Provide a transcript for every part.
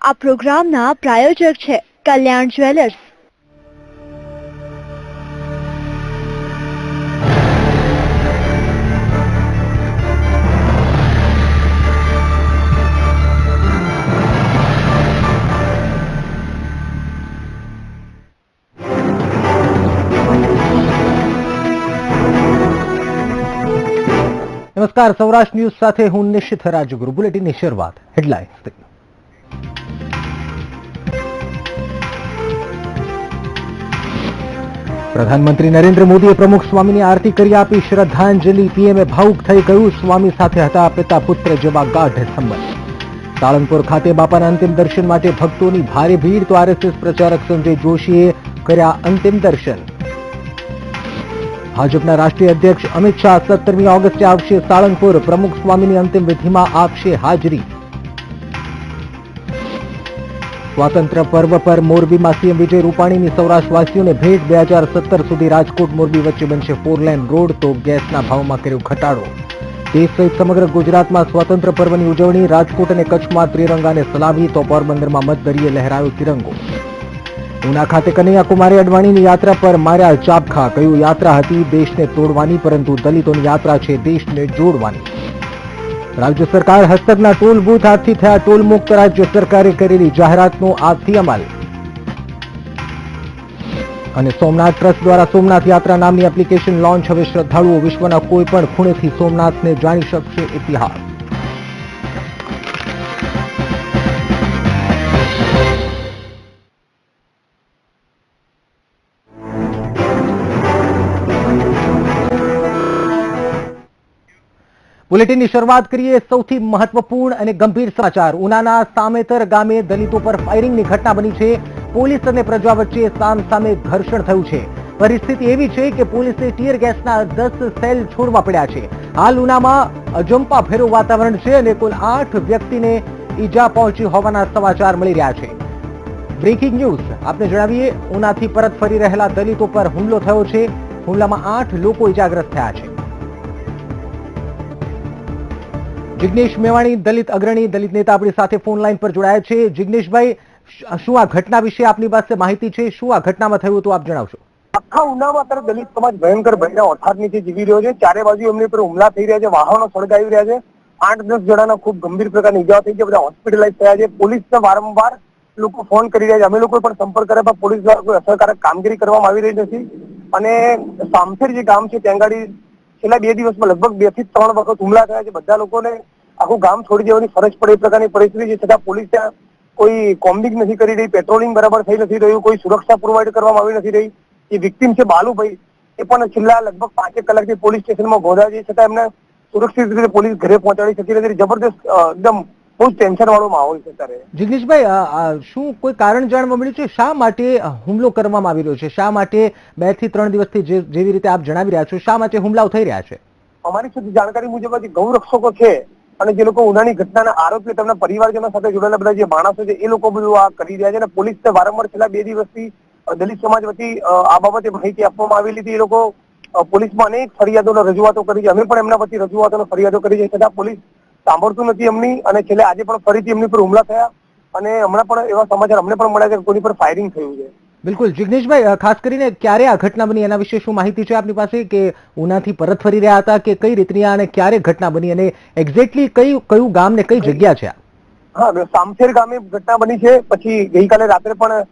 આ પ્રોગ્રામના પ્રાયોજક છે કલ્યાણ જ્વેલર્સ। નમસ્કાર, સૌરાષ્ટ્ર ન્યૂઝ સાથે હું નિશિત રાજગુરુ। બુલેટિનની શરૂઆત હેડલાઇન્સ। પ્રધાનમંત્રી નરેન્દ્ર મોદીએ પ્રમુખ સ્વામીની આરતી કરી આપી શ્રદ્ધાંજલિ। પીએમએ ભાવુક થઈ કહ્યું, સ્વામી સાથે હતા પિતા પુત્ર જેવા ગાઢ સંબંધ। સાળંગપુર ખાતે બાપાના અંતિમ દર્શન માટે ભક્તોની ભારે ભીડ, તો આરએસએસ પ્રચારક સંજય જોશીએ કર્યા અંતિમ દર્શન। ભાજપના રાષ્ટ્રીય અધ્યક્ષ અમિત શાહ 17મી ઓગસ્ટે આવશે સાળંગપુર, પ્રમુખ સ્વામીની અંતિમ વિધિમાં આપશે હાજરી। સ્વાતંત્ર્ય પર્વ પર મોરબીમાં સીએમ વિજય રૂપાણીની સૌરાષ્ટ્રવાસીઓને ભેટ। 2017 સુધી રાજકોટ મોરબી વચ્ચે બનશે 4 લેન રોડ, તો ગેસના ભાવમાં કર્યો ઘટાડો। દેશ સહિત સમગ્ર ગુજરાતમાં સ્વાતંત્ર્ય પર્વની ઉજવણી। રાજકોટ અને કચ્છમાં ત્રિરંગાને સલામી, તો પોરબંદરમાં મતદરીએ લહેરાયો તિરંગો। ઉના ખાતે કનૈયાકુમારી અડવાણીની યાત્રા પર માર્યા ચાબખા, કહ્યું યાત્રા હતી દેશને તોડવાની, પરંતુ દલિતોની યાત્રા છે દેશને જોડવાની। રાજ્ય સરકાર હસ્તકના ટોલ બૂથ આજથી થયા ટોલ મુક્ત, રાજ્ય સરકારે કરેલી જાહેરાતનો આજથી અમલ। અને સોમનાથ ટ્રસ્ટ દ્વારા સોમનાથ યાત્રા નામની એપ્લિકેશન લોન્ચ। હવે શ્રદ્ધાળુઓ વિશ્વના કોઈ પણ ખૂણેથી સોમનાથને જાણી શકશે ઇતિહાસ। બુલેટિનની શરૂઆત કરીએ સૌથી મહત્વપૂર્ણ અને ગંભીર સમાચાર। ઉનાના સામેતર ગામે દલિતો પર ફાયરિંગની ઘટના બની છે। પોલીસ અને પ્રજા વચ્ચે સામસામે ઘર્ષણ થયું છે। પરિસ્થિતિ એવી છે કે પોલીસે ટીયર ગેસના 10 સેલ છોડવા પડ્યા છે। હાલ ઉનામાં અજંપા ભેરું વાતાવરણ છે અને કુલ 8 વ્યક્તિને ઈજા પહોંચી હોવાના સમાચાર મળી રહ્યા છે। બ્રેકિંગ ન્યૂઝ આપને જણાવીએ, ઉનાથી પરત ફરી રહેલા દલિતો પર હુમલો થયો છે। હુમલામાં 8 લોકો ઈજાગ્રસ્ત થયા છે। જિગ્નેશ મેવાણી દલિત અગ્રણી, દલિત નેતા આપણી સાથે ફોન લાઈન પર જોડાયા છે। જિગ્નેશભાઈ, શું આ ઘટના વિશે આપની પાસે માહિતી છે? શું આ ઘટનામાં થયું હતું આપ જણાવશો? આખા ઉનામાં અત્યારે દલિત સમાજ ભયંકર ભયના ઓઠાર નીચે જીવી રહ્યો છે। ચારે બાજુ એમની પર હુમલા થઈ રહ્યા છે, વાહનો સળગાવી રહ્યા છે। 8-10 જણાના ખૂબ ગંભીર પ્રકારની ઇજાઓ થઈ છે, બધા હોસ્પિટલાઇઝ થયા છે। પોલીસને વારંવાર લોકો ફોન કરી રહ્યા છે, અમે લોકોએ પણ સંપર્ક કર્યા, પણ પોલીસ દ્વારા કોઈ અસરકારક કામગીરી કરવામાં આવી રહી નથી। અને સામસેર જે ગામ છે ત્યાં આગળ છેલ્લા 2 દિવસમાં લગભગ 2 થી 3 વખત હુમલા થયા છે। બધા લોકોને આખું ગામ છોડી દેવાની ફરજ પડે એ પ્રકારની પરિસ્થિતિ છે, છતાં પોલીસ ત્યાં કોઈ કોમ્બિંગ નથી કરી રહી, પેટ્રોલિંગ બરાબર થઈ નથી રહ્યું, કોઈ સુરક્ષા પ્રોવાઈડ કરવામાં આવી નથી રહી। જે વિક્ટીમ છે બાલુભાઈ, એ પણ છેલ્લા લગભગ 5 કલાકથી પોલીસ સ્ટેશનમાં ગોધા છે, છતાં એમને સુરક્ષિત રીતે પોલીસ ઘરે પહોંચાડી શકી નથી। જબરદસ્ત એકદમ બહુ ટેન્શન વાળો માહોલ છે અત્યારે। જિગ્નેશભાઈ, શું કોઈ કારણ જાણવા મળ્યું છે શા માટે હુમલો કરવામાં આવી રહ્યો છે? શા માટે 2 થી 3 દિવસથી જેવી રીતે આપ જણાવી રહ્યા છો, શા માટે હુમલાઓ થઈ રહ્યા છે? અમારી સુધી જાણકારી મુજબ જે ગૌરક્ષકો છે અને જે લોકો ઉનાની ઘટનાના આરોપી, તેમના પરિવારજનો સાથે જોડાયેલા બધા જે માણસો છે, એ લોકો બધું આ કરી રહ્યા છે। અને પોલીસને વારંવાર છેલ્લા 2 દિવસથી દલિત સમાજ વતી આ બાબતે માહિતી આપવામાં આવેલી હતી। એ લોકો પોલીસમાં અનેક ફરિયાદો રજૂઆતો કરી છે, અમે પણ એમના વતી રજૂઆતો ફરિયાદો કરી છે, છતાં પોલીસ સાંભળતું નથી એમની। અને છેલ્લે આજે પણ ફરીથી એમની પર હુમલા થયા અને હમણાં પણ એવા સમાચાર અમને પણ મળ્યા છે કે કોઈની પર ફાયરિંગ થયું છે। બિલકુલ જિગ્નેશભાઈ, ખાસ કરીને ક્યારે આ ઘટના બની એના વિશે શું માહિતી છે આપની પાસે? કે ઉનાથી પરત ફરી રહ્યા હતા કે કઈ રીતની અને ક્યારે ઘટના બની, અને એક્ઝેક્ટલી કયું ગામ ને કઈ જગ્યા છે? હા, સામસેર ગામે ઘટના બની છે। પછી ગઈકાલે રાત્રે પણ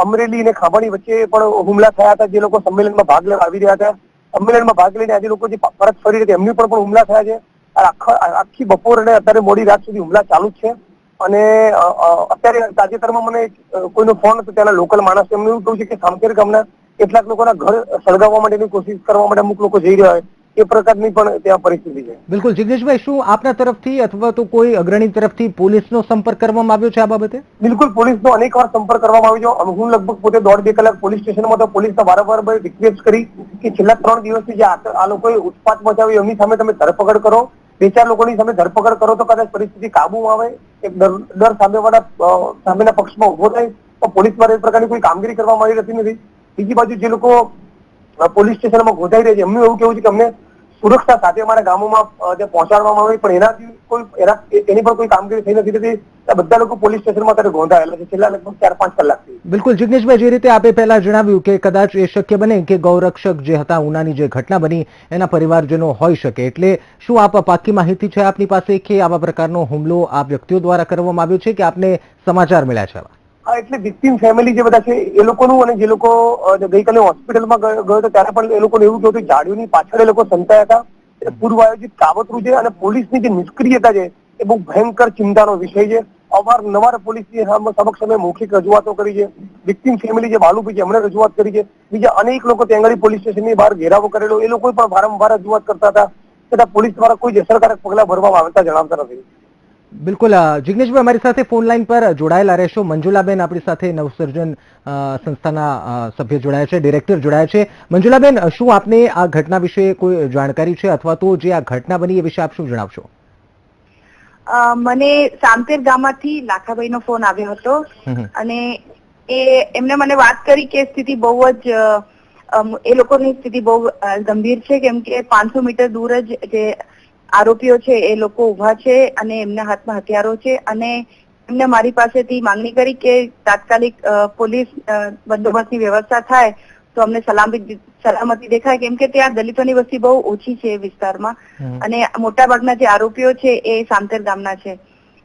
અમરેલી અને ખાંભાની વચ્ચે પણ હુમલા થયા હતા, જે લોકો સંમેલનમાં ભાગ લેવા આવી રહ્યા હતા। સંમેલનમાં ભાગ લઈને આજે લોકો જે પરત ફરી રહ્યા એમની પણ હુમલા થયા છે। આખી બપોર અને અત્યારે મોડી રાત સુધી હુમલા ચાલુ જ છે। અને અત્યારે તાજેતરમાં મને કોઈનો ફોન હતો, ત્યાંના લોકલ માણસ, એમને એવું કહ્યું છે કે સામસેર ગામના કેટલાક લોકોના ઘર સળગાવવા માટેની કોશિશ કરવા માટે અમુક લોકો જઈ રહ્યા હોય, એ પ્રકારની પણ ત્યાં પરિસ્થિતિ છે। બિલકુલ જિગ્નેશભાઈ, શું આપના તરફથી અથવા તો કોઈ અગ્રણી તરફથી પોલીસનો સંપર્ક કરવામાં આવ્યો છે આ બાબતે? બિલકુલ, પોલીસનો અનેકવાર સંપર્ક કરવામાં આવ્યો છે। હું લગભગ પોતે 1.5-2 કલાક પોલીસ સ્ટેશનમાં તો પોલીસને વારંવાર રિક્વેસ્ટ કરી કે છેલ્લા 3 દિવસથી જે આ લોકોએ ઉત્પાત મચાવી એમની સામે તમે ધરપકડ કરો, 2-4 લોકોની સામે ધરપકડ કરો તો કદાચ પરિસ્થિતિ કાબુમાં આવે, એક ડર સામેના પક્ષમાં ઉભો થાય। તો પોલીસ દ્વારા એ પ્રકારની કોઈ કામગીરી કરવામાં આવી નથી। બીજી બાજુ જે લોકો પોલીસ સ્ટેશનમાં ગોઠાઈ રહ્યા છે, એમનું એવું કેવું છે કે અમને સુરક્ષા સાથે અમારા ગામોમાં જે પહોંચાડવામાં આવી, પણ એની પણ કોઈ કામગીરી થઈ નથી થતી. બધા લોકો પોલીસ સ્ટેશનમાં અત્યારે ગોંધાયેલા છે છેલ્લા લગભગ 4-5 કલાકથી. બિલકુલ જિગ્નેશભાઈ, જે રીતે આપે પહેલા જણાવ્યું કે કદાચ એ શક્ય બને કે ગૌરક્ષક જે હતા, ઉનાની જે ઘટના બની એના પરિવારજનો હોઈ શકે, એટલે શું આપ પાકી માહિતી છે આપની પાસે કે આવા પ્રકારનો હુમલો આ વ્યક્તિઓ દ્વારા કરવામાં આવ્યો છે કે આપને સમાચાર મળ્યા છે? હા, એટલે વિક્ટીમ ફેમિલી જે બધા છે એ લોકોનું, અને જે લોકો ગઈકાલે હોસ્પિટલમાં ગયો હતો ત્યારે પણ એ લોકોને એવું કહ્યું કે ગાડીઓની પાછળ એ લોકો સંતાયા હતા. એ પૂર્વ આયોજિત કાવતરું છે, અને પોલીસની જે નિષ્ક્રિયતા છે એ બહુ ભયંકર ચિંતાનો વિષય છે. અવારનવાર પોલીસની સમક્ષ અમે મૌખિક રજૂઆતો કરી છે. વિક્ટીમ ફેમિલી જે બાલુભાઈ છે એમણે રજૂઆત કરી છે. બીજા અનેક લોકો તેંગડી પોલીસ સ્ટેશનની બહાર ઘેરાવો કરેલો, એ લોકો પણ વારંવાર રજૂઆત કરતા હતા, છતાં પોલીસ દ્વારા કોઈ જ અસરકારક પગલા ભરવામાં આવતા જણાવતા નથી. બિલકુલ જિગ્નેશભાઈ, અમારી સાથે ફોન લાઈન પર જોડાયેલા રહેશો. મંજુલાબેન આપણી સાથે નવસર્જન સંસ્થાના સભ્ય જોડાયા છે, ડિરેક્ટર જોડાયા છે. મંજુલાબેન, શું આપને આ ઘટના વિશે કોઈ જાણકારી છે, અથવા તો જે આ ઘટના બની એ વિશે આપ શું જણાવશો? મને સામતેર ગામમાંથી લાખાભાઈનો ફોન આવ્યો હતો, અને એમને મને વાત કરી કે સ્થિતિ બહુ જ એ લોકોની સ્થિતિ બહુ ગંભીર છે, કેમ કે 500 મીટર દૂર જ જે આરોપીઓ છે એ લોકો ઉભા છે અને એમના હાથમાં હથિયારો છે, અને એમને મારી પાસેથી માંગણી કરી કે તાત્કાલિક પોલીસ બંદોબસ્તની વ્યવસ્થા થાય તો અમને સલામતી દેખાય, કેમ કે ત્યાં દલિતોની વસ્તી બહુ ઓછી છે એ વિસ્તારમાં, અને મોટા ભાગના જે આરોપીઓ છે એ સામતેર ગામના છે.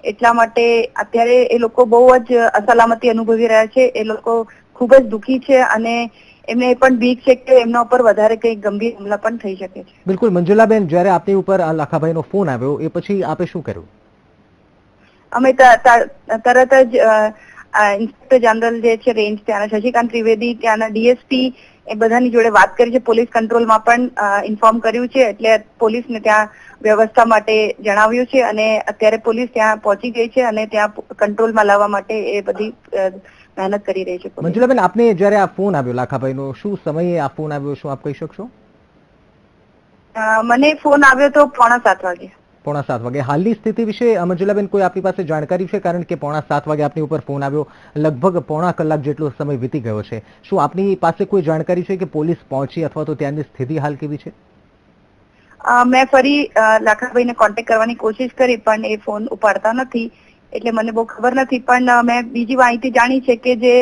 એટલા માટે અત્યારે એ લોકો બહુ જ અસલામતી અનુભવી રહ્યા છે. એ લોકો ખૂબ જ દુઃખી છે, અને એમને એ પણ બીક છે કે એમના ઉપર વધારે કઈ ગંભીર હુમલા પણ થઈ શકે છે. બિલકુલ મંજુલાબેન, જ્યારે આપની ઉપર આ લાખાભાઈનો ફોન આવ્યો એ પછી આપે શું કર્યું? અમે તરત જ ઇન્સ્પેક્ટર જનરલ જે છે રેન્જ ત્યાંના શશિકાંત ત્રિવેદી, ત્યાંના ડીએસપી, એ બધાની જોડે વાત કરી છે. પોલીસ કંટ્રોલમાં પણ ઇન્ફોર્મ કર્યું છે, એટલે પોલીસને ત્યાં વ્યવસ્થા માટે જણાવ્યું છે, અને અત્યારે પોલીસ ત્યાં પહોંચી ગઈ છે અને ત્યાં કંટ્રોલમાં લાવવા માટે એ બધી મહેનત કરી રહી છે. મંજુલાબેન, આપને જ્યારે આ ફોન આવ્યો લાખાભાઈનો, શું સમયે આ ફોન આવ્યો, શું આપ કહી શકશો? મને ફોન આવ્યો તો 6:45 વાગે. 6:45 વાગે. હાલની સ્થિતિ વિશે મંજુલાબેન કોઈ આપની પાસે જાણકારી છે? કારણ કે 6:45 વાગે આપની ઉપર ફોન આવ્યો, લગભગ પોણા કલાક જેટલો સમય વીતી ગયો છે. શું આપની પાસે કોઈ જાણકારી છે કે પોલીસ પહોંચી અથવા તો ત્યાંની સ્થિતિ હાલ કેવી છે? મેં ફરી લાખાભાઈને કોન્ટેક્ટ કરવાની કોશિશ કરી, પણ એ ફોન ઉપાડતા નથી, એટલે મને બહુ ખબર નથી. પણ મેં બીજી માહિતી જાણી છે કે જે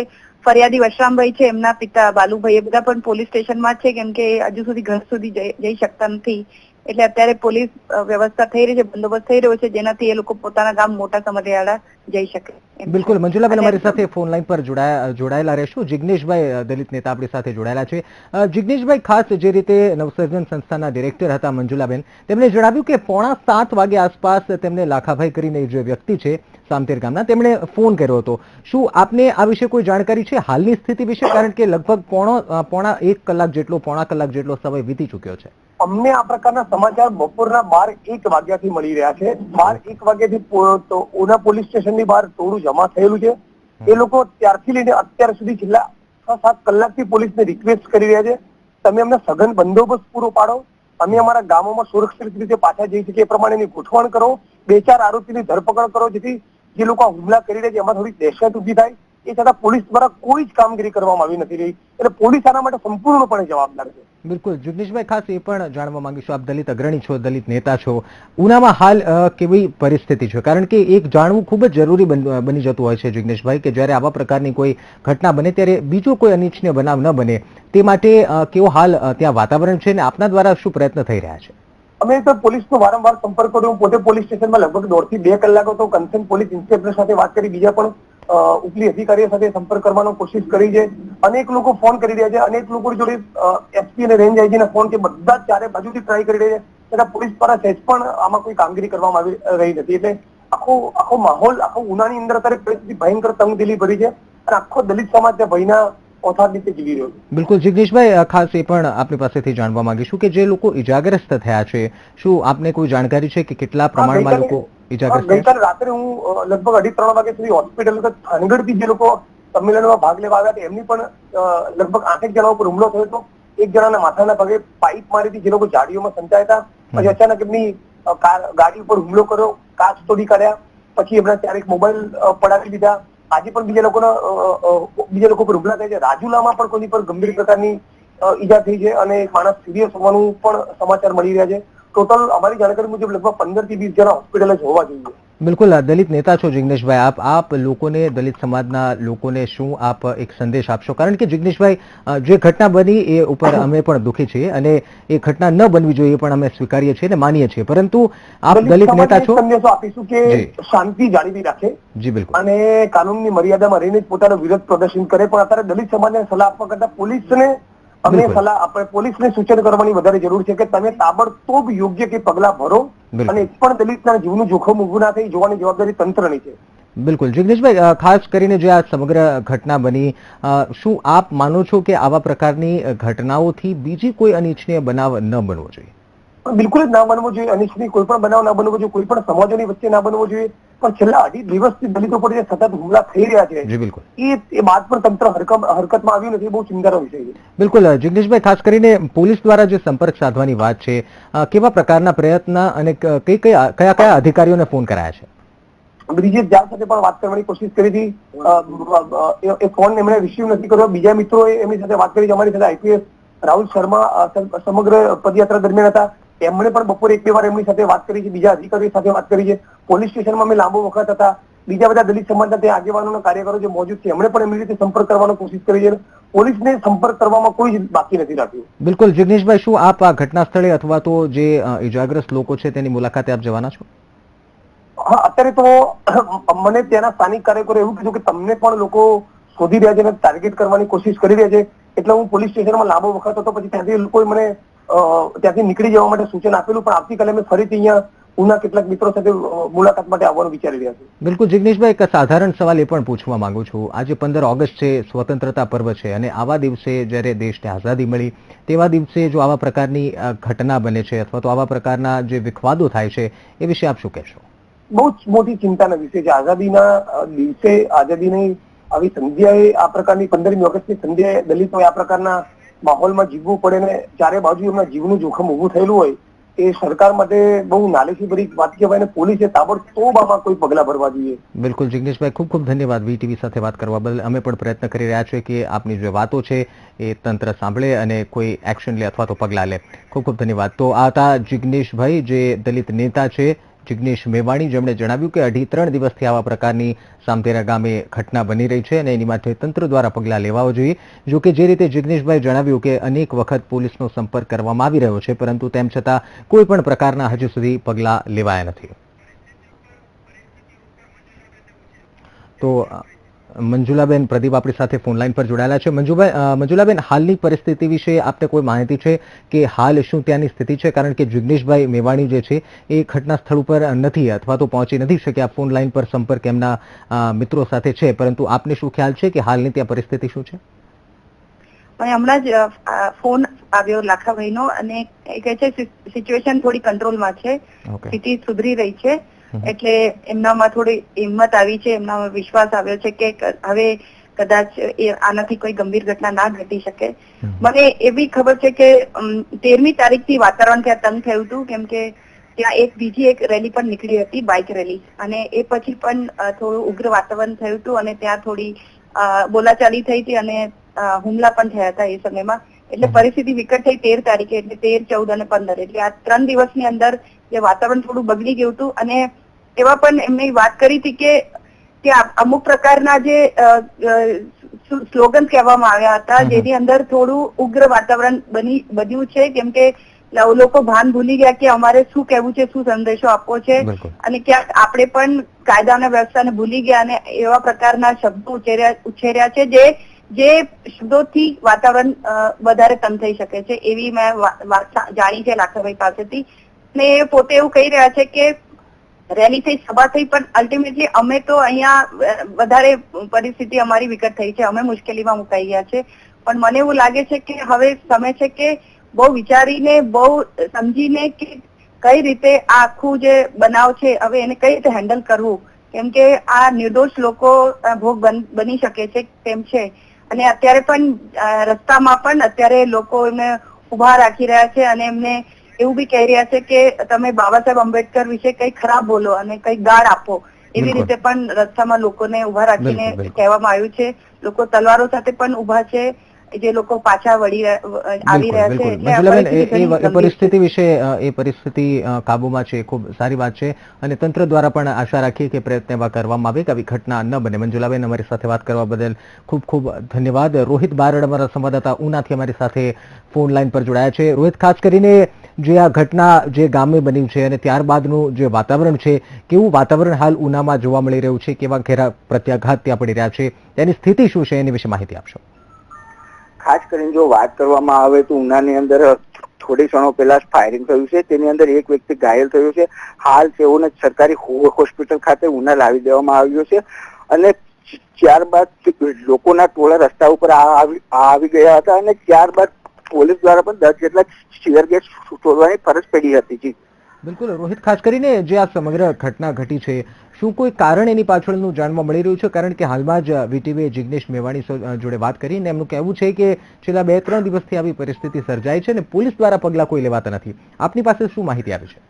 ફરિયાદી વશરામભાઈ છે, એમના પિતા બાલુભાઈ, એ બધા પણ પોલીસ સ્ટેશનમાં છે, કેમ કે હજુ સુધી ઘર સુધી જઈ શકતા નથી. એટલે અત્યારે પોલીસ વ્યવસ્થા થઈ રહી છે, બંદોબસ્ત થઈ રહ્યો છે, જેનાથી એ લોકો પોતાના ગામ મોટા સમઢિયાળા જઈ શકે. બિલકુલ મંજુલાબેન, અમારી સાથે ફોન લાઈન પર જોડાયેલા રહેશું. જિગ્નેશભાઈ, દલિત નેતા આપણી સાથે જોડાયેલા છે. જિગ્નેશભાઈ, ખાસ જે રીતે નવસર્જન સંસ્થાના ડિરેક્ટર હતા મંજુલાબેન, તેમણે જણાવ્યું કે 6:45 વાગે આસપાસ તેમને લાખાભાઈ કરીને જે વ્યક્તિ છે સામતેર ગામના, તેમણે ફોન કર્યો હતો. શું આપને આ વિશે કોઈ જાણકારી છે હાલની સ્થિતિ વિશે? કારણ કે લગભગ પોણા કલાક જેટલો સમય વીતી ચુક્યો છે. અમને આ પ્રકારના સમાચાર બપોરના 12-1 વાગ્યાથી મળી રહ્યા છે. 12-1 વાગ્યાથી ઉના પોલીસ સ્ટેશનની બહાર ટોળું જમા થયેલું છે. એ લોકો ત્યારથી લઈને અત્યાર સુધી છેલ્લા 6-7 કલાકથી પોલીસને રિક્વેસ્ટ કરી રહ્યા છે, તમે અમને સઘન બંદોબસ્ત પૂરો પાડો, અમે અમારા ગામોમાં સુરક્ષિત રીતે પાછા જઈ શકીએ એ પ્રમાણેની ગોઠવણ કરો, 2-4 આરોપીની ધરપકડ કરો, જેથી જે લોકો હુમલા કરી રહ્યા છે એમાં થોડી દહેશત ઉભી થાય. એ છતાં પોલીસ દ્વારા કોઈ જ કામગીરી કરવામાં આવી નથી રહી, એટલે પોલીસ આના માટે સંપૂર્ણપણે જવાબદાર છે. બિલકુલ જિગ્નેશભાઈ, ખાસ એ પણ જાણવા માંગીશું, આપ દલિત અગ્રણી છો, દલિત નેતા છો, ઉનામાં હાલ કેવી પરિસ્થિતિ છે? કારણ કે એક જાણવું ખૂબ જ જરૂરી બની જતું હોય છે જિગ્નેશભાઈ, કે જ્યારે આવા પ્રકારની કોઈ ઘટના બને ત્યારે બીજો કોઈ અનિચ્છનીય બનાવ ન બને તે માટે કેવો હાલ ત્યાં વાતાવરણ છે, અને આપના દ્વારા શું પ્રયત્ન થઈ રહ્યા છે? અમે તો પોલીસનો વારંવાર સંપર્ક કર્યો. પોતે પોલીસ સ્ટેશનમાં લગભગ 1.5 થી 2 કલાકો તો કન્સર્ન પોલીસ ઇન્સ્પેક્ટર સાથે વાત કરી, બીજા પણ ઉપલી અધિકારીઓ સાથે સંપર્ક કરવાનો કોશિશ કરી છે. અનેક લોકો ફોન કરી રહ્યા છે, અનેક લોકો જોડે એસપી અને રેન્જ આઈજીના ફોન કે બધા જ ચારે બાજુથી ટ્રાય કરી રહ્યા છે, છતાં પોલીસ દ્વારા સહેજ પણ આમાં કોઈ કામગીરી કરવામાં આવી રહી નથી. એટલે આખો માહોલ, આખો ઉનાની અંદર અત્યારે પરિસ્થિતિ ભયંકર તંગદિલી ભરી છે, અને આખો દલિત સમાજ ત્યાં ભયના ઓથાર નીચે જીવી રહ્યો છે. બિલકુલ જિગ્નેશભાઈ, ખાસ એ પણ આપની પાસેથી જાણવા માંગીશું કે જે લોકો ઇજાગ્રસ્ત થયા છે, શું આપને કોઈ જાણકારી છે કે કેટલા પ્રમાણમાં લોકો ઇજાગ્રસ્ત થયા? ગઈકાલે રાત્રે હું લગભગ 2:30-3 વાગ્યા સુધી હોસ્પિટલ થાનગઢથી જે લોકો સંમેલનમાં ભાગ લેવા આવ્યા હતા એમની પણ લગભગ 8 જણા ઉપર હુમલો થયો હતો. એક જણાના માથાના ભાગે પાઇપ મારીથી જે લોકો ગાડીઓમાં સંતાયા હતા, પછી અચાનક એમની ગાડી ઉપર હુમલો કર્યો, કાચ તોડી કાઢ્યા, પછી એમના ક્યારેક મોબાઈલ પડાવી દીધા. આજે પણ બીજા લોકો પર હુમલા થાય છે. રાજુલામાં પણ કોઈની પર ગંભીર પ્રકારની ઈજા થઈ છે અને એક માણસ સિરિયસ હોવાનું પણ સમાચાર મળી રહ્યા છે. ટોટલ અમારી જાણકારી મુજબ લગભગ 15 થી 20 જણા હોસ્પિટલાઇઝ હોવા જોઈએ. બિલકુલ, દલિત નેતા છો જિગ્નેશભાઈ, આપ લોકોને, દલિત સમાજના લોકોને શું આપ એક સંદેશ આપશો? કારણ કે જિગ્નેશભાઈ, જે ઘટના બની એ ઉપર અમે પણ દુઃખી છીએ અને એ ઘટના ન બનવી જોઈએ પણ અમે સ્વીકારીએ છીએ અને માનીએ છીએ, પરંતુ આપ દલિત નેતા છો. સંદેશો આપીશું કે શાંતિ જાળવી રાખે. જી બિલકુલ. અને કાનૂનની મર્યાદામાં રહીને જ પોતાનો વિરોધ પ્રદર્શન કરે. પણ અત્યારે દલિત સમાજને સલાહ આપવા કરતા પોલીસને પોલીસને સૂચન કરવાની વધારે જરૂર છે કે તમે તાબડતોબ યોગ્ય કે પગલા ભરો અને એક પણ દલિતના જીવનું જોખમ ઊભું ના થઈ જોવાની જવાબદારી તંત્રની છે. બિલકુલ જિગ્નેશભાઈ, ખાસ કરીને જે આ સમગ્ર ઘટના બની, શું આપ માનો છો કે આવા પ્રકારની ઘટનાઓથી બીજી કોઈ અનિચ્છનીય બનાવ ન બનવો જોઈએ? બિલકુલ જ ના બનવો જોઈએ. અનિચ્છનીય કોઈ પણ બનાવ ના બનવો જોઈએ, કોઈ પણ સમાજોની વચ્ચે ના બનવો જોઈએ. પણ છેલ્લા 2.5 દિવસથી દલિતો પર જે સતત હુમલા થઈ રહ્યા છે એ બાદ પણ તંત્ર હરકતમાં આવ્યું નથી. બહુ ચિંતાનો વિષય છે. બિલકુલ જિગ્નેશભાઈ, ખાસ કરીને પોલીસ દ્વારા જે સંપર્ક સાધવાની વાત છે, કેવા પ્રકારના પ્રયત્ન અને કયા કયા અધિકારીઓને ફોન કરાયા છે? બ્રિજેશ ઝા સાથે પણ વાત કરવાની કોશિશ કરી હતી. એ ફોન એમણે રિસીવ નથી કર્યો. બીજા મિત્રોએ એમની સાથે વાત કરી. અમારી સાથે આઈપીએસ રાહુલ શર્મા સમગ્ર પદયાત્રા દરમિયાન હતા. એમણે પણ બપોરે 1-2 વાર એમની સાથે વાત કરી છે. બીજા અધિકારીઓ સાથે વાત કરી છે. પોલીસ સ્ટેશનમાં અમે લાંબો વખત હતા. બીજા બધા દલિત સમાજના ત્યાં આગેવાનોના કાર્યકરો જે મોજૂદ છે એમણે પણ એમની રીતે સંપર્ક કરવાનો કોશિશ કરી છે. પોલીસને સંપર્ક કરવામાં કોઈ જ બાકી નથી રાખ્યું. બિલકુલ જિગ્નેશભાઈ, શું આપ આ ઘટના સ્થળે અથવા તો જે ઇજાગ્રસ્ત લોકો છે તેની મુલાકાતે આપ જવાના છો? હા, અત્યારે તો મને ત્યાંના સ્થાનિક કાર્યકરો એવું કીધું કે તમને પણ લોકો શોધી રહ્યા છે અને ટાર્ગેટ કરવાની કોશિશ કરી રહ્યા છે. એટલે હું પોલીસ સ્ટેશનમાં લાંબો વખત હતો. પછી ત્યાંથી લોકોએ મને ત્યાંથી નીકળી જવા માટે સૂચન આપેલું. પણ આવતીકાલે અમે ફરીથી અહીંયા ઉના કેટલાક મિત્રો સાથે મુલાકાત માટે આવવાનું વિચારી રહ્યા છે. બિલકુલ જિગ્નેશભાઈ, એક સાધારણ સવાલ એ પણ પૂછવા માંગુ છું. આજે 15 ઓગસ્ટ છે, સ્વતંત્રતા પર્વ છે અને આવા દિવસે જ્યારે દેશને આઝાદી મળી તેવા દિવસે જો આવા પ્રકારની ઘટના બને છે અથવા તો આવા પ્રકારના જે વિખવાદો થાય છે એ વિશે આપ શું કહેશો? બહુ જ મોટી ચિંતાનો વિષય છે. આઝાદીના દિવસે, આઝાદીની આવી સંધ્યાએ, આ પ્રકારની 15મી ઓગસ્ટની સંધ્યાએ દલિતોએ આ પ્રકારના માહોલમાં જીવવું પડે ને ચારે બાજુ એમના જીવનું જોખમ ઊભું થયેલું હોય એ સરકાર માટે બહુ નાલેસી ભરી વાત કહેવાય ને પોલીસે તાબડતોબ આમાં કોઈ પગલા ભરવા જોઈએ. બિલકુલ જિગ્નેશભાઈ, ખૂબ ખૂબ ધન્યવાદ વીટીવી સાથે વાત કરવા બદલ. અમે પણ પ્રયત્ન કરી રહ્યા છીએ કે આપની જે વાતો છે એ તંત્ર સાંભળે અને કોઈ એક્શન લે અથવા તો પગલાં લે. ખૂબ ખૂબ ધન્યવાદ. તો આ હતા જિગ્નેશભાઈ, જે દલિત નેતા છે, જિગ્નેશ મેવાણી, જેમણે જણાવ્યું કે 2.5-3 દિવસથી આવા પ્રકારની સામતેરા ગામે ઘટના બની રહી છે અને એની માટે તંત્ર દ્વારા પગલાં લેવા જોઈએ. જો કે જે રીતે જિગ્નેશભાઈ જણાવ્યું કે અનેક વખત પોલીસનો સંપર્ક કરવામાં આવી રહ્યો છે, પરંતુ તેમ છતાં કોઈ પણ પ્રકારના હજુ સુધી પગલાં લેવાયા નથી. તો મંજુલાબેન પ્રદીપ આપણી સાથે ફોનલાઈન પર જોડાયેલા છે. મંજુલાબેન, હાલની પરિસ્થિતિ વિશે આપને કોઈ માહિતી છે કે હાલ શું ત્યાંની સ્થિતિ છે? કારણ કે જિગ્નેશભાઈ મેવાણી જે છે એ ઘટના સ્થળ ઉપર નથી અથવા તો પહોંચી નથી શક્યા. ફોનલાઈન પર સંપર્ક એમના મિત્રો સાથે છે, પરંતુ આપને શું ખ્યાલ છે કે હાલની ત્યાં પરિસ્થિતિ શું છે? હમણાં જ ફોન આવ્યો લાખાભાઈનો અને એ કહે છે સિચ્યુએશન થોડી કંટ્રોલમાં છે, સ્થિતિ સુધરી રહી છે. એટલે એમનામાં થોડી હિંમત આવી છે, એમનામાં વિશ્વાસ આવ્યો છે કે હવે કદાચ આનાથી કોઈ ગંભીર ઘટના ના ઘટી શકે. મને એવી ખબર છે કે 13મી તારીખથી વાતાવરણ ત્યાં તંગ થયું હતું, કેમ કે ત્યાં બીજી એક રેલી પણ નીકળી હતી, બાઇક રેલી, અને એ પછી પણ થોડું ઉગ્ર વાતાવરણ થયું હતું અને ત્યાં થોડી બોલાચાલી થઈ હતી અને હુમલા પણ થયા હતા એ સમયમાં. એટલે પરિસ્થિતિ વિકટ થઈ 13 તારીખે, એટલે 13, 14 અને 15, એટલે આ 3 દિવસની અંદર જે વાતાવરણ થોડું બગડી ગયું હતું. અને એવા પણ એમને વાત કરી હતી કે ત્યાં અમુક પ્રકારના જે સ્લોગન કહેવામાં આવ્યા હતા, જેની અંદર થોડું ઉગ્ર વાતાવરણ બન્યું છે, કેમ કે લોકો ભાન ભૂલી ગયા કે અમારે શું કહેવું છે, શું સંદેશો આપવો છે, અને ક્યાંક આપણે પણ કાયદા અને વ્યવસ્થાને ભૂલી ગયા અને એવા પ્રકારના શબ્દો ઉચ્ચાર્યા છે જે શબ્દોથી વાતાવરણ વધારે તંગ થઈ શકે છે, એવી મેં વાત જાણી છે લાખાભાઈ પાસેથી. ને એ પોતે એવું કહી રહ્યા છે કે રેલી થઈ, સભા થઈ, પણ અલ્ટિમેટલી અમે તો અહીંયા વધારે પરિસ્થિતિ અમારી વિકટ થઈ છે, અમે મુશ્કેલીમાં મુકાઈ ગયા છે. પણ મને એવું લાગે છે કે હવે સમય છે કે બહુ વિચારીને, બહુ સમજીને કે કઈ રીતે આ આખું જે બનાવ છે હવે એને કઈ રીતે હેન્ડલ કરવું, કેમ કે આ નિર્દોષ લોકો ભોગ બની શકે છે તેમ છે. અને અત્યારે પણ રસ્તામાં પણ અત્યારે લોકો એમને ઉભા રાખી રહ્યા છે અને એમને એવું બી કહી રહ્યા છે કે તમે બાબા સાહેબ આંબેડકર વિશે કઈ ખરાબ બોલો અને કઈ ગાળ આપો, એવી રીતે પણ રસ્તામાં લોકોને ઉભા રાખીને કહેવામાં આવ્યું છે. લોકો તલવારો સાથે પણ ઉભા છે. જે લોકો પાછા વળી આવી રહ્યા છે. બિલકુલ એટલે આ મંજુલાબેન, પરિસ્થિતિ ઘણી એ ગંભીર પરિસ્થિતિ વિશે એ પરિસ્થિતિ કાબુમાં છે, ખૂબ સારી વાત છે અને તંત્ર દ્વારા પણ આશા રાખીએ કે પ્રયત્ન એવા કરવામાં આવે કે આવી ઘટના ન બને. મંજુલાબેન, અમારી સાથે વાત કરવા બદલ ખૂબ ખૂબ ધન્યવાદ. રોહિત બારડ, અમારા સંવાદદાતા ઉનાથી અમારી સાથે ફોન લાઈન પર જોડાયા છે. રોહિત, ખાસ કરીને જે આ ઘટના જે ગામે બન્યું છે અને ત્યારબાદનું જે વાતાવરણ છે, કેવું વાતાવરણ હાલ ઉનામાં જોવા મળી રહ્યું છે, કેવા ઘેરા પ્રત્યાઘાત ત્યાં પડી રહ્યા છે, તેની સ્થિતિ શું છે, એની વિશે માહિતી આપશો. ખાસ કરીને જો વાત કરવામાં આવે તો ઉનાની અંદર થોડી ક્ષણો પહેલા ફાયરિંગ થયું છે, તેની અંદર એક વ્યક્તિ ઘાયલ થયો છે. હાલ તેઓને સરકારી હોસ્પિટલ ખાતે ઉના લાવી દેવામાં આવ્યો છે અને ત્યારબાદ લોકોના ટોળા રસ્તા ઉપર આવી ગયા હતા અને ત્યારબાદ પોલીસ દ્વારા પણ 10 જેટલા ટીયર ગેસ છોડવાની ફરજ પડી હતી. બિલકુલ રોહિત, ખાસ કરીને જે આ સમગ્ર ઘટના ઘટી છે, શું કોઈ કારણ એની પાછળનું જાણવા મળી રહ્યું છે? કારણ કે હાલમાં જ વીટીવીએ જિગ્નેશ મેવાણી જોડે વાત કરીને એમનું કહેવું છે કે છેલ્લા 2-3 દિવસથી આવી પરિસ્થિતિ સર્જાય છે અને પોલીસ દ્વારા પગલાં કોઈ લેવાતા નથી. આપની પાસે શું માહિતી આવી છે?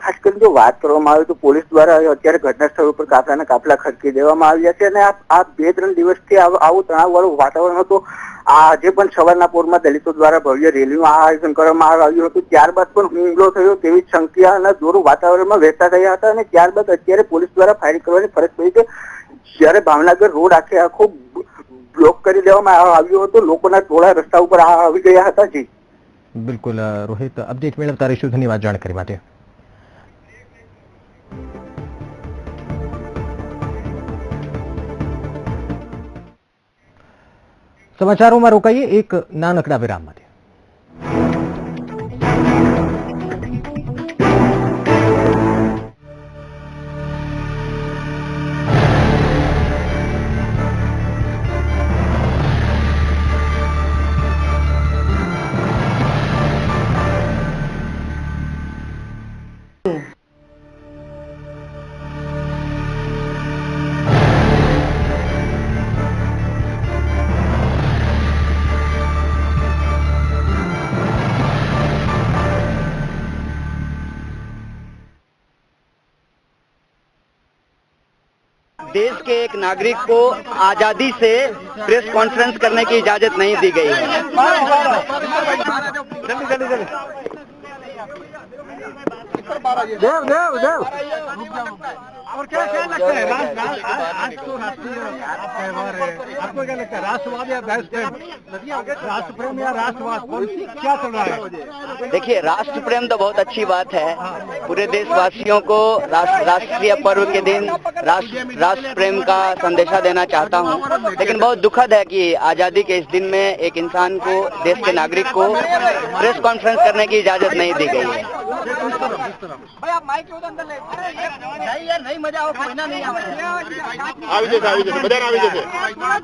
ખાસ કરીને જો વાત કરવામાં આવે તો પોલીસ દ્વારા અત્યારે ઘટના સ્થળ ઉપર કાફલા ખડકી દેવામાં આવ્યા છે અને આ 2-3 દિવસથી આવું તણાવવાળું વાતાવરણ હતું. આજે પણ સવારના પોરમાં દલિતો દ્વારા ભવ્ય રેલીનું આયોજન કરવામાં આવ્યું હતું. ત્યારબાદ પણ હુમલો થયો તેવી શંકા અને જોરું વાતાવરણમાં વહેતા થયા હતા અને ત્યારબાદ અત્યારે પોલીસ દ્વારા ફાયરિંગ કરવાની ફરજ પડી છે. જ્યારે ભાવનગર રોડ આખો બ્લોક કરી દેવામાં આવ્યો હતો, લોકોના ટોળા રસ્તા ઉપર આવી ગયા હતા. જી બિલકુલ રોહિત, અપડેટ મેળવતા રહીશું. ધન્યવાદ જાણકારી માટે. સમાચારોમાં રોકાઈએ એક નાનકડા વિરામ માટે. देश के एक नागरिक को आजादी से प्रेस कॉन्फ्रेंस करने की इजाजत नहीं दी गई है। और क्या लगता है आज तो राष्ट्रीय त्योहार है, आपको क्या लगता है राष्ट्रवाद या देश प्रेम, राष्ट्र प्रेम या राष्ट्रवाद, क्या चल रहा है? देखिए, राष्ट्र प्रेम तो बहुत अच्छी बात है। पूरे देशवासियों को राष्ट्रीय पर्व के दिन राष्ट्र प्रेम का संदेशा देना चाहता हूं, लेकिन बहुत दुखद है कि आजादी के इस दिन में एक इंसान को, देश के नागरिक को प्रेस कॉन्फ्रेंस करने की इजाजत नहीं दी गई है। नहीं मजा आओ, कोई ना नहीं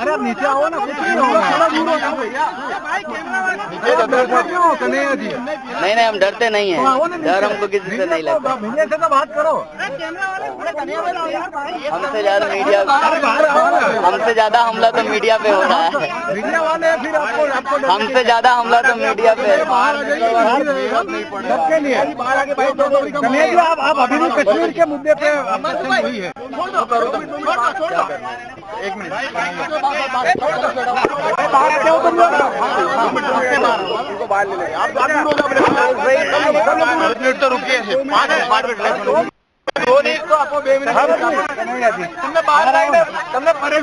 अरे नीचे आओ ना, कुछ नहीं नहीं, हम डरते नहीं हैं। डर हमको किसी से नहीं लगता। मीडिया से तो बात करो। हमसे ज्यादा हमला तो मीडिया पे हो रहा है। मीडिया वाले फिर आपको हमसे ज्यादा हमला तो मीडिया पे। सबके लिए आप अभी भी कश्मीर के मुद्दे पे हुई है। एक मिनट तो रुकिए, 5 मिनट तो आपको 2 मिनट तुमने बाहर तुमने परे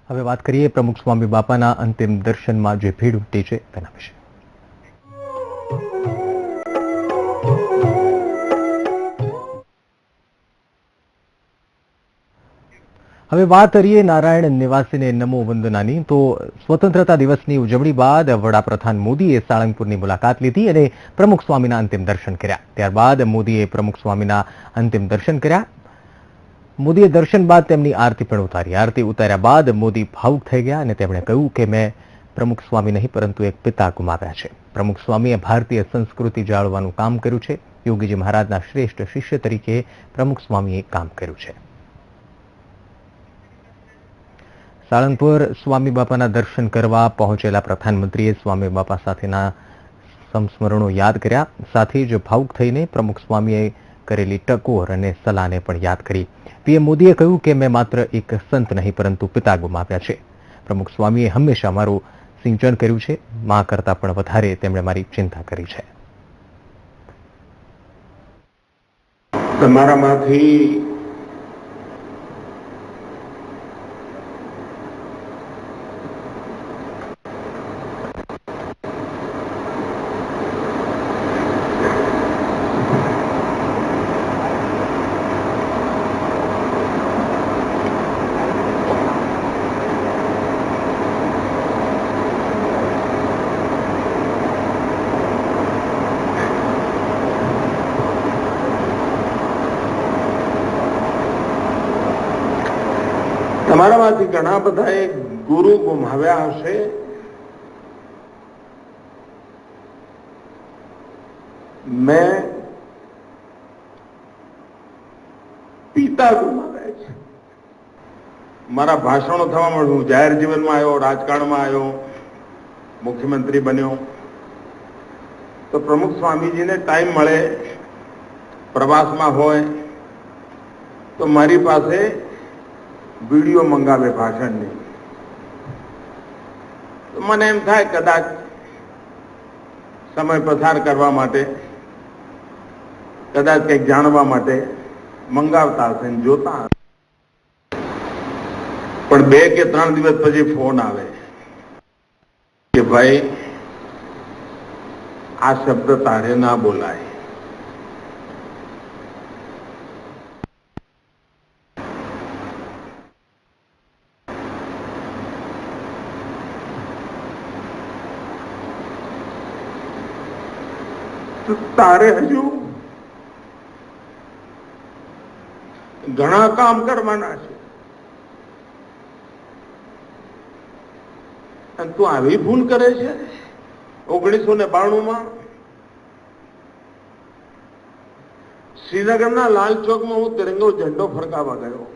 હવે વાત કરીએ પ્રમુખ સ્વામી બાપાના અંતિમ દર્શનમાં જે ભીડ ઉમટી છે તેના વિશે. હવે વાત કરીએ નારાયણ નિવાસીને નમો વંદનાની. તો સ્વતંત્રતા દિવસની ઉજવણી બાદ વડાપ્રધાન મોદીએ સાળંગપુરની મુલાકાત લીધી અને પ્રમુખ સ્વામીના અંતિમ દર્શન કર્યા. ત્યારબાદ મોદીએ પ્રમુખ સ્વામીના અંતિમ દર્શન કર્યા. મોદીએ દર્શન બાદ તેમની આરતી પણ ઉતારી. આરતી ઉતાર્યા બાદ મોદી ભાવુક થઈ ગયા અને તેમણે કહ્યું કે મેં પ્રમુખ સ્વામી નહીં પરંતુ એક પિતા ગુમાવ્યા છે. પ્રમુખ સ્વામીએ ભારતીય સંસ્કૃતિ જાળવવાનું કામ કર્યું છે. યોગીજી મહારાજના શ્રેષ્ઠ શિષ્ય તરીકે પ્રમુખ સ્વામીએ કામ કર્યું છે. સાળંગપુર સ્વામી બાપાના દર્શન કરવા પહોંચેલા પ્રધાનમંત્રીએ સ્વામી બાપા સાથેના સંસ્મરણો યાદ કર્યા. સાથે જ ભાવુક થઈને પ્રમુખ સ્વામીએ કરેલી ટકોર અને સલાહને પણ યાદ કરી. પીએમ મોદીએ કહ્યું કે મેં માત્ર એક સંત નહીં પરંતુ પિતા ગુમાવ્યા છે. પ્રમુખ સ્વામીએ હંમેશા મારું સિંચન કર્યું છે. મા કરતાં પણ વધારે તેમણે મારી ચિંતા કરી છે. તમારામાંથી ઘણા બધાએ ગુરુ ગુમાવ્યા હશે. મેં પિતા ગુમાવ્યા છે. મારા ભાષણો થવા માંડ્યું. હું જાહેર જીવનમાં આવ્યો, રાજકારણમાં આવ્યો, મુખ્યમંત્રી બન્યો તો પ્રમુખ સ્વામીજીને ટાઈમ મળે, પ્રવાસમાં હોય તો મારી પાસે વિડીયો મંગાવે ભાષણની. તો મને એમ થાય કદાચ સમય પસાર કરવા માટે, કદાચ કંઈક જાણવા માટે મંગાવતા હશે ને જોતા હશે. પણ 2 કે 3 દિવસ પછી ફોન આવે કે ભાઈ આ શબ્દ તારે ના બોલાય. તારે હજુ ઘણા કામ કરવાના છે અને તું આવી ભૂલ કરે છે. 1992 શ્રીનગરના લાલ ચોકમાં હું તિરંગો ઝંડો ફરકાવવા ગયો.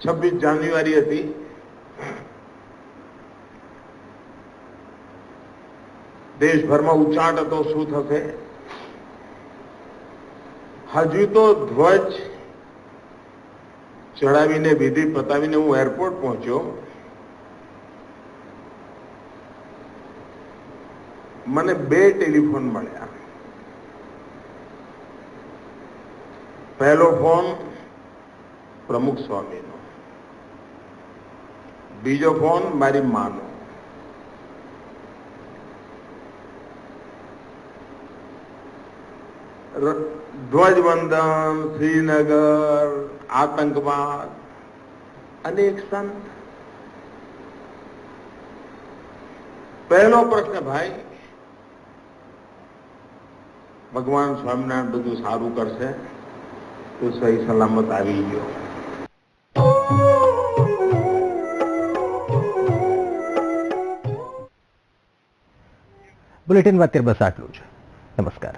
26 જાન્યુઆરી હતી. દેશભરમાં ઉચ્ચાટ હતો. શું થશે? હજુ તો ધ્વજ ચડાવીને વિધિ પતાવીને હું એરપોર્ટ પહોંચ્યો. મને 2 ટેલિફોન મળ્યા. પહેલો ફોન પ્રમુખ સ્વામીનો, બીજો ફોન મારી માનો. ધ્વજવંદન, શ્રીનગર, આતંકવાદ અને એક સંત. પહેલો પ્રશ્ન, ભાઈ ભગવાન સ્વામિનારાયણ બધું સારું કરશે તો સહી સલામત આવી ગયો. બુલેટિનમાં અત્યારે બસ આટલું જ. નમસ્કાર.